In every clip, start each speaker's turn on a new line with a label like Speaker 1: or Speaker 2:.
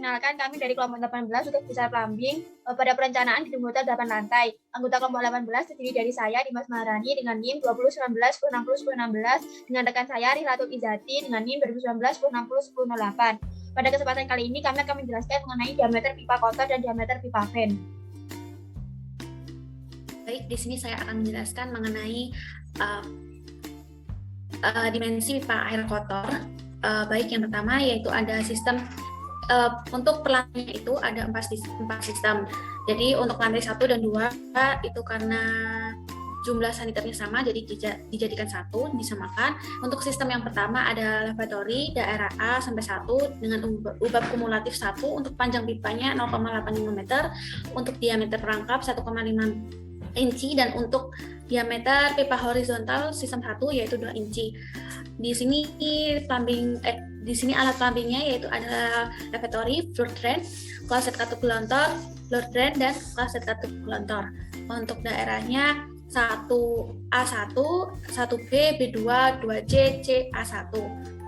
Speaker 1: perkenalkan kami dari kelompok 18 untuk besar plumbing. Pada perencanaan gedung hotel 8 lantai. Anggota kelompok 18 terdiri dari saya, Dimas Maharani dengan NIM 2019 1060 1016, dengan rekan saya, Rihlatul Izati dengan NIM 2019 1060 1008. Pada kesempatan kali ini kami akan menjelaskan mengenai diameter pipa kotor dan diameter pipa ven.
Speaker 2: Baik, di sini saya akan menjelaskan mengenai dimensi pipa air kotor. Baik, yang pertama yaitu ada sistem untuk perlantainya itu ada 4 sistem. Jadi untuk lantai 1 dan 2 itu karena jumlah saniternya sama, jadi dijadikan satu, disamakan. Untuk sistem yang pertama ada lavatory daerah A sampai 1 dengan ubab kumulatif 1 untuk panjang pipanya 0,85 meter, untuk diameter perangkap 1,5 inci, dan untuk diameter pipa horizontal sistem 1 yaitu 2 inci. Di sini alat plumbingnya yaitu ada lavatory, floor drain, kloset katup gelontor, floor drain, dan kloset katup gelontor. Untuk daerahnya 1A1, 1B, B2, 2C, C, A1.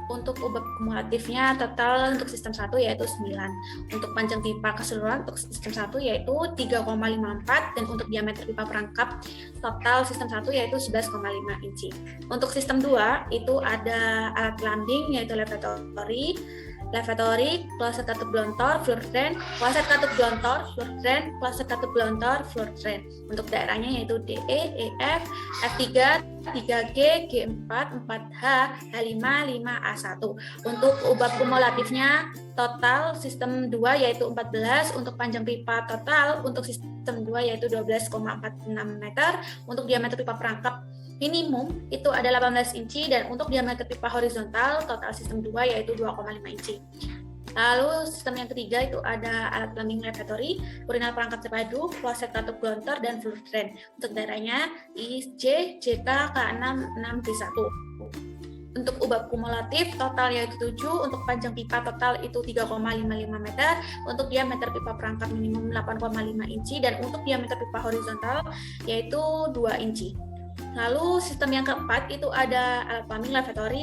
Speaker 2: Untuk ubab kumulatifnya total untuk sistem 1 yaitu 9. Untuk panjang pipa keseluruhan untuk sistem 1 yaitu 3,54, dan untuk diameter pipa perangkap total sistem 1 yaitu 11,5 inci. Untuk sistem 2 itu ada alat plumbing yaitu lavatory, kloset katup gelontor, floor drain, kloset katup gelontor, floor drain, kloset katup gelontor, floor drain. Untuk daerahnya yaitu DE, EF, F3, 3G, G4, 4H, H5, 5A1. Untuk ubab kumulatifnya total sistem 2 yaitu 14, untuk panjang pipa total untuk sistem 2 yaitu 12,46 meter, untuk diameter pipa perangkap minimum itu ada 18 inci, dan untuk diameter pipa horizontal total sistem 2 yaitu 2,5 inci. Lalu sistem yang ketiga itu ada alat plumbing lavatory, urinal perangkap terpadu, kloset katup gelontor, dan floor drain. Untuk daerahnya IJ, JK, K6, 6, D1. Untuk ubab kumulatif total yaitu 7, untuk panjang pipa total itu 3,55 meter, untuk diameter pipa perangkap minimum 8,5 inci, dan untuk diameter pipa horizontal yaitu 2 inci. Lalu sistem yang keempat itu ada alat plumbing lavatory,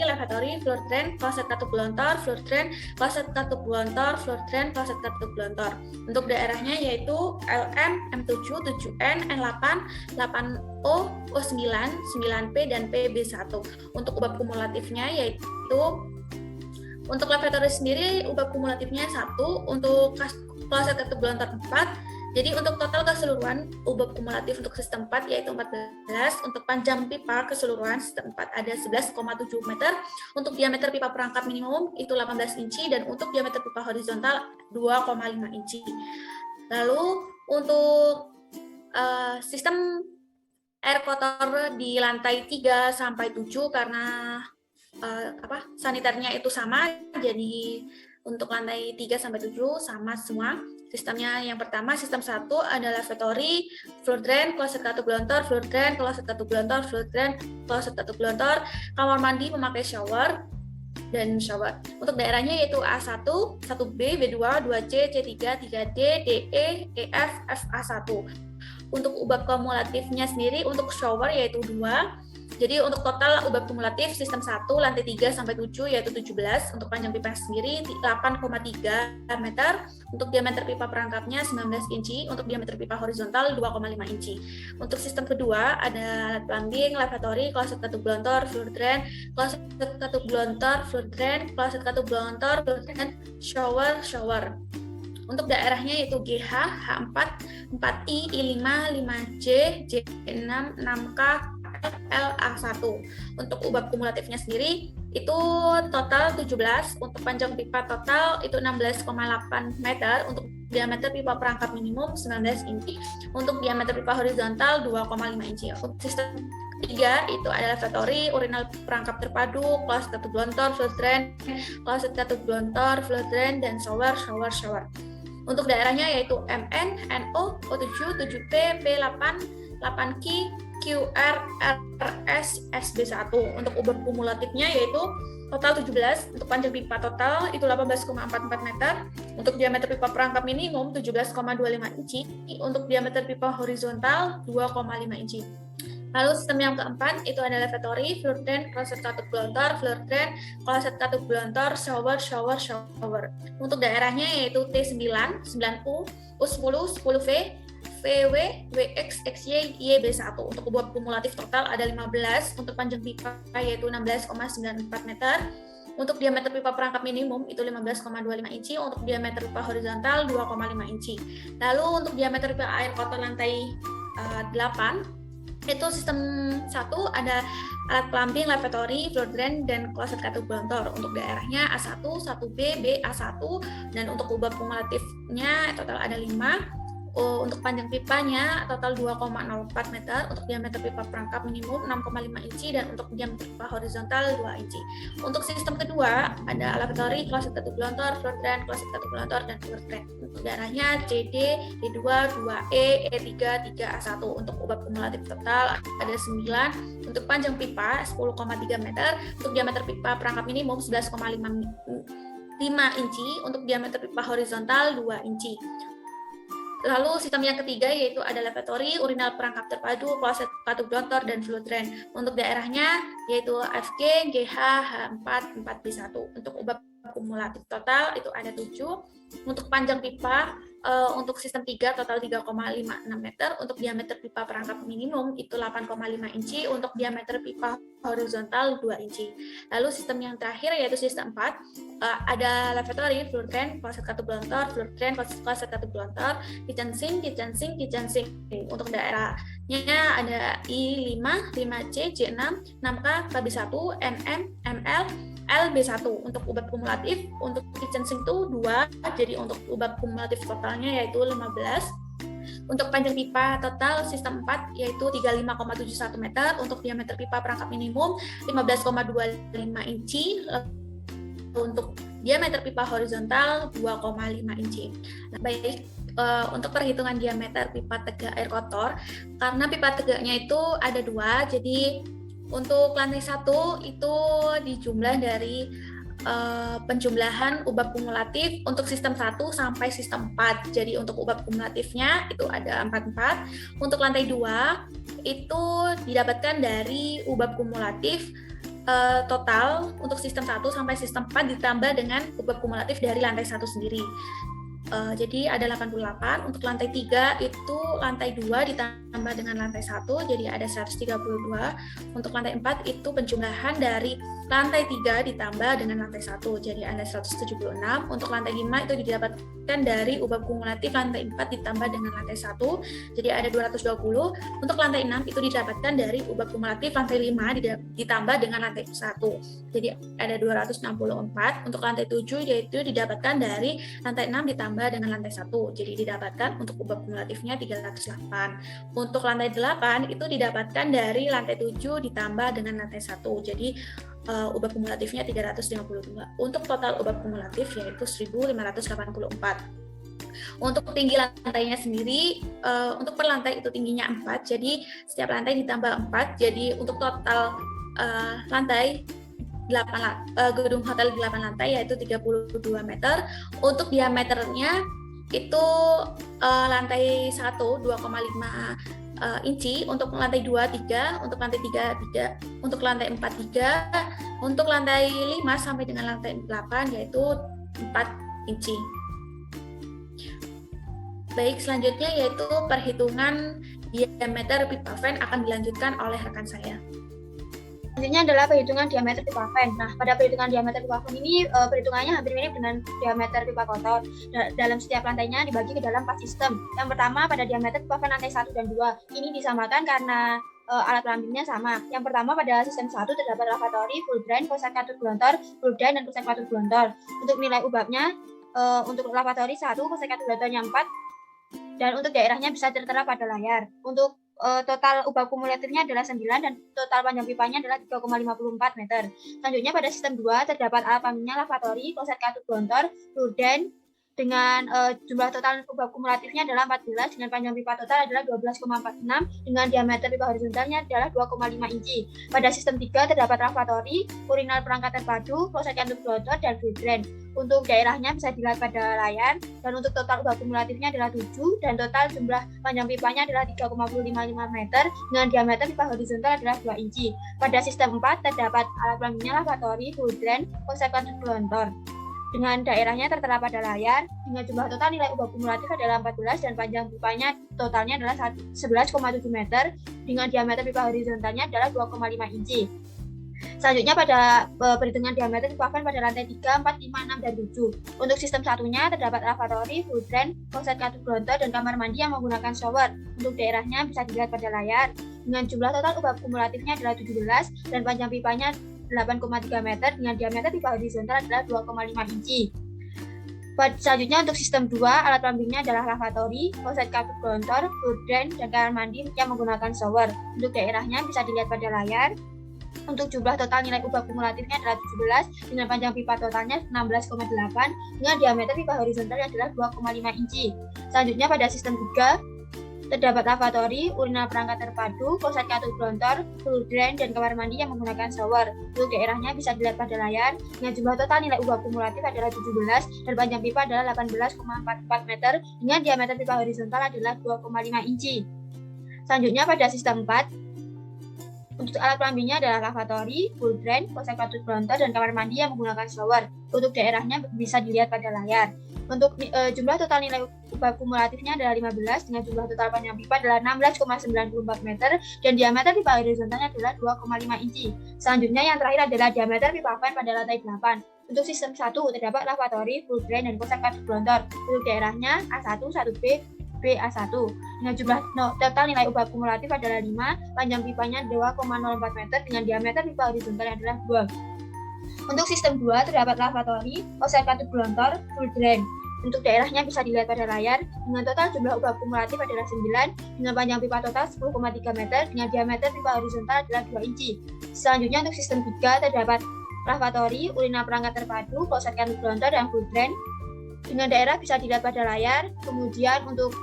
Speaker 2: floor drain, kloset katup gelontor, floor drain, kloset katup gelontor, floor drain, kloset katup gelontor. Untuk daerahnya yaitu LM, M7, 7N, N8, 8O, O9, 9P, dan PB1. Untuk ubab kumulatifnya yaitu untuk lavatory sendiri ubab kumulatifnya 1, untuk kloset katup gelontor 4. Jadi untuk total keseluruhan ubab kumulatif untuk sistem 4 yaitu 14, untuk panjang pipa keseluruhan sistem 4 ada 11,7 meter, untuk diameter pipa perangkap minimum itu 18 inci, dan untuk diameter pipa horizontal 2,5 inci. Lalu untuk sistem air kotor di lantai 3 sampai 7 karena saniternya itu sama, jadi untuk lantai 3 sampai 7 sama semua. Sistemnya yang pertama, sistem 1 adalah lavatory, floor drain, kloset katup gelontor, floor drain, kloset katup gelontor, floor drain, kloset katup gelontor, kamar mandi memakai shower, dan shower. Untuk daerahnya yaitu A1, 1B, B2, 2C, C3, 3D, DE, EF, FA1. Untuk ubab kumulatifnya sendiri untuk shower yaitu 2. Jadi untuk total ubab kumulatif sistem 1 lantai 3 sampai 7 yaitu 17, untuk panjang pipa sendiri 8,3 meter, untuk diameter pipa perangkapnya 19 inci, untuk diameter pipa horizontal 2,5 inci. Untuk sistem kedua ada alat plumbing, lavatory, kloset katup gelontor, floor drain, kloset katup gelontor, floor drain, kloset katup gelontor, floor drain, shower. Untuk daerahnya yaitu GH, H4, 4I, I5, 5J, J6, 6K, LA1. Untuk ubab kumulatifnya sendiri itu total 17, untuk panjang pipa total itu 16,8 meter, untuk diameter pipa perangkap minimum 19 inci, untuk diameter pipa horizontal 2,5 inci. Untuk sistem ketiga itu adalah lavatory, urinal perangkap terpadu, kloset katup gelontor, floor drain, kloset katup gelontor, floor drain, dan shower. Untuk daerahnya yaitu MN, NO, O7, 7P, P8, 8Q, QR, RS, SB1. Untuk ubab kumulatifnya yaitu total 17, untuk panjang pipa total itu 18,44 meter, untuk diameter pipa perangkap minimum 17,25 inci, untuk diameter pipa horizontal 2,5 inci. Lalu sistem yang keempat itu ada lavatory, fluid drain, kloset katup glontor, fluid drain, kloset katup glontor, shower. Untuk daerahnya yaitu T9, 9U, U10, 10V, VW, WX, XY, YB1. Untuk uap kumulatif total ada 15, untuk panjang pipa yaitu 16,94 meter. Untuk diameter pipa perangkap minimum itu 15,25 inci, untuk diameter pipa horizontal 2,5 inci. Lalu untuk diameter pipa air kotor lantai 8, itu sistem 1 ada alat plumbing, lavatory, fluid drain, dan kloset katup glontor. Untuk daerahnya A1, 1B, B, A1, dan untuk uap kumulatifnya total ada 5. Untuk panjang pipanya total 2,04 meter, untuk diameter pipa perangkap minimum 6,5 inci, dan untuk diameter pipa horizontal 2 inci. Untuk sistem kedua ada lavatory, kloset katup glontor, fluid drain, kloset katup glontor, dan fluid drain. Untuk daerahnya CD, D2, 2E, E3, 3A1. Untuk uap kumulatif total ada 9. Untuk panjang pipa 10,3 meter, untuk diameter pipa perangkap minimum 11,5 inci, untuk diameter pipa horizontal 2 inci. Lalu sistem yang ketiga yaitu ada lavatory, urinal perangkap terpadu, kloset katup glontor, dan fluid drain. Untuk daerahnya yaitu FG, GH, H4, 4B1. Untuk uap kumulatif total itu ada 7. Untuk panjang pipa untuk sistem 3 total 3,56 meter, untuk diameter pipa perangkap minimum itu 8,5 inci, untuk diameter pipa horizontal 2 inci. Lalu sistem yang terakhir yaitu sistem 4 ada lavatory, fluid drain, kloset katup glontor, fluid drain, kloset katup glontor, kitchen sink. Untuk daerahnya ada I5, 5C, J6, 6K, KB1, MM, ML, LB1. Untuk uap kumulatif untuk kitchen sink itu 2, jadi untuk uap kumulatif totalnya yaitu 15. Untuk panjang pipa total sistem 4 yaitu 35,71 meter, untuk diameter pipa perangkap minimum 15,25 inci, untuk diameter pipa horizontal 2,5 inci. Nah, baik, untuk perhitungan diameter pipa tegak air kotor, karena pipa tegaknya itu ada 2, jadi untuk lantai 1 itu dijumlah dari penjumlahan uap kumulatif untuk sistem 1 sampai sistem 4. Jadi untuk uap kumulatifnya itu ada 44. Untuk lantai 2 itu didapatkan dari uap kumulatif total untuk sistem 1 sampai sistem 4 ditambah dengan uap kumulatif dari lantai 1 sendiri. Jadi ada 88. Untuk lantai 3 itu lantai 2 ditambah dengan lantai 1, jadi ada 132. Untuk lantai 4 itu penjumlahan dari lantai 3 ditambah dengan lantai 1, jadi ada 176. Untuk lantai 5 itu didapatkan dari uap kumulatif lantai 4 ditambah dengan lantai 1, jadi ada 220. Untuk lantai 6 itu didapatkan dari uap kumulatif lantai 5 ditambah dengan lantai 1, jadi ada 264. Untuk lantai 7 yaitu didapatkan dari lantai 6 ditambah dengan lantai 1, jadi didapatkan untuk uap kumulatifnya 308. Untuk lantai 8 itu didapatkan dari lantai 7 ditambah dengan lantai 1, jadi uap kumulatifnya 352. Untuk total uap kumulatif yaitu 1584. Untuk tinggi lantainya sendiri, untuk per lantai itu tingginya 4, jadi setiap lantai ditambah 4, jadi untuk total lantai 8 gedung hotel 8 lantai yaitu 32 meter. Untuk diameternya itu lantai 1 2,5 inci, untuk lantai 2 3, untuk lantai 3 3, untuk lantai 4 3, untuk lantai 5 sampai dengan lantai 8 yaitu 4 inci. Baik, selanjutnya yaitu perhitungan diameter pipa fan akan dilanjutkan oleh rekan saya.
Speaker 1: Selanjutnya adalah perhitungan diameter pipa fan. Nah, pada perhitungan diameter pipa fan ini perhitungannya hampir mirip dengan diameter pipa kotor. Dalam setiap lantainya dibagi ke dalam 4 sistem. Yang pertama pada diameter pipa fan lantai 1 dan 2. Ini disamakan karena alat plumbingnya sama. Yang pertama pada sistem 1 terdapat lavatory, fluid drain, kloset katup glontor, fluid drain, dan kloset katup glontor. Untuk nilai ubabnya untuk lavatory 1, kloset katup glontornya 4, dan untuk daerahnya bisa tertera pada layar. Untuk total ubab kumulatifnya adalah 9 dan total panjang pipanya adalah 3,54 meter. Selanjutnya pada sistem 2 terdapat alat plumbingnya lavatory, kloset katup glontor, fluid drain dengan jumlah total ubab kumulatifnya adalah 14 dengan panjang pipa total adalah 12,46 dengan diameter pipa horizontalnya adalah 2,5 inci. Pada sistem 3 terdapat lavatory, urinal perangkat terpadu, kloset katup glontor, dan fluid drain. untuk daerahnya bisa dilihat pada layar, dan untuk total ubah kumulatifnya adalah 7, dan total jumlah panjang pipanya adalah 3,55 meter, dengan diameter pipa horizontal adalah 2 inci. Pada sistem 4 terdapat alat pelambingnya lavatory, full drain, konsep konsep gelontor. Dengan daerahnya tertera pada layar, dengan jumlah total nilai ubah kumulatif adalah 14, dan panjang pipanya totalnya adalah 11,7 meter, dengan diameter pipa horizontalnya adalah 2,5 inci. Selanjutnya pada perhitungan diameter pipa fan pada lantai 3, 4, 5, 6, dan 7. Untuk sistem satunya terdapat lavatory, full drain, kloset katup gelontor, dan kamar mandi yang menggunakan shower. Untuk daerahnya bisa dilihat pada layar. Dengan jumlah total ubah kumulatifnya adalah 17, dan panjang pipanya 8,3 meter, dengan diameter pipa horizontal adalah 2,5 inci. Selanjutnya untuk sistem 2, alat pelambingnya adalah lavatory, kloset katup gelontor, full drain, dan kamar mandi yang menggunakan shower. Untuk daerahnya bisa dilihat pada layar. Untuk jumlah total nilai ubah kumulatifnya adalah 17, dengan panjang pipa totalnya 16,8, dengan diameter pipa horizontalnya adalah 2,5 inci. Selanjutnya pada sistem 3, terdapat lavatory, urina perangkat terpadu, kloset katup gelontor, full drain, dan kamar mandi yang menggunakan shower. Untuk daerahnya bisa dilihat pada layar. Dengan jumlah total nilai ubah kumulatif adalah 17, dan panjang pipa adalah 18,44 meter, dengan diameter pipa horizontal adalah 2,5 inci. Selanjutnya pada sistem 4, untuk alat pelambingnya adalah lavatory, full drain, kloset katup gelontor, dan kamar mandi yang menggunakan shower. Untuk daerahnya bisa dilihat pada layar. Untuk jumlah total nilai ubah kumulatifnya adalah 15, dengan jumlah total panjang pipa adalah 16,94 meter, dan diameter pipa horizontalnya adalah 2,5 inci. Selanjutnya yang terakhir adalah diameter pipa fan pada lantai 8. Untuk sistem 1 terdapat lavatory, full drain, dan kloset katup gelontor. Untuk daerahnya A1, 1B, A1. Dengan jumlah total nilai ubah kumulatif adalah 5, panjang pipanya 2,04 meter, dengan diameter pipa horizontalnya adalah 2. Untuk sistem 2 terdapat lavatory, kloset katup gelontor, full drain. Untuk daerahnya bisa dilihat pada layar. Dengan total jumlah ubah kumulatif adalah 9, dengan panjang pipa total 10,3 meter, dengan diameter pipa horizontal adalah 2 inci. Selanjutnya untuk sistem 3 terdapat lavatory, urina perangkat terpadu, kloset katup gelontor, dan full drain. Dengan daerah bisa dilihat pada layar. Kemudian untuk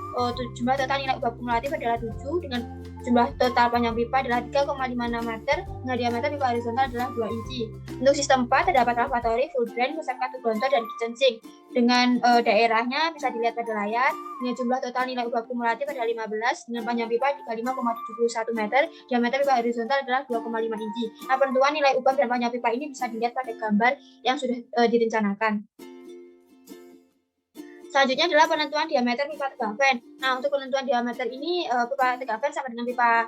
Speaker 1: jumlah total nilai ubah kumulatif adalah 7, dengan jumlah total panjang pipa adalah 3,56 meter, dengan diameter pipa horizontal adalah 2 inci. Untuk sistem 4 terdapat lavatory, full drain, kloset katup gelontor, dan kitchen sink. Dengan daerahnya bisa dilihat pada layar. Dengan jumlah total nilai ubah kumulatif adalah 15, dengan panjang pipa 35,71 meter, diameter pipa horizontal adalah 2,5 inci. Nah, penentuan nilai ubah dan panjang pipa ini bisa dilihat pada gambar yang sudah direncanakan. Selanjutnya adalah penentuan diameter pipa tegafen. Nah, untuk penentuan diameter ini, pipa tegafen sama dengan pipa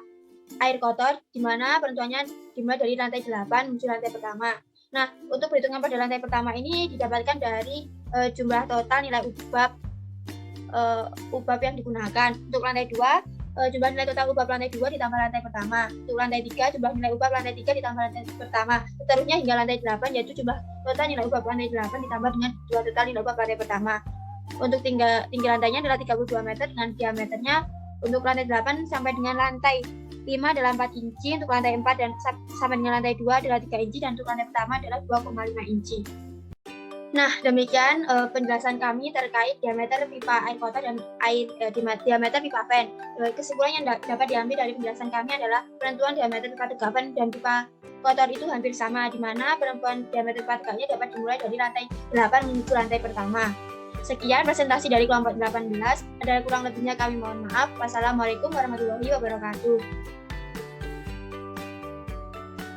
Speaker 1: air kotor, di mana penentuannya dimulai dari lantai 8 menuju lantai pertama. Nah, untuk perhitungan pada lantai pertama ini didapatkan dari jumlah total nilai ubab yang digunakan. Untuk lantai 2, jumlah nilai total ubab lantai 2 ditambah lantai pertama. Untuk lantai 3, jumlah nilai ubab lantai 3 ditambah lantai pertama. Seterusnya hingga lantai 8, yaitu jumlah total nilai ubab lantai 8 ditambah dengan jumlah total nilai ubab lantai pertama. Untuk tinggi lantainya adalah 32 meter, dengan diameternya untuk lantai 8 sampai dengan lantai 5 adalah 4 inci, untuk lantai 4 dan sampai dengan lantai 2 adalah 3 inci, dan untuk lantai pertama adalah 2,5 inci. Nah, demikian penjelasan kami terkait diameter pipa air kotor dan diameter pipa fan. Kesimpulan yang dapat diambil dari penjelasan kami adalah penentuan diameter pipa tegafen dan pipa kotor itu hampir sama, di mana penentuan diameter pipa tegaknya dapat dimulai dari lantai 8 menuju lantai pertama. Sekian presentasi dari kelompok 18. Ada kurang lebihnya kami mohon maaf. Wassalamualaikum warahmatullahi wabarakatuh.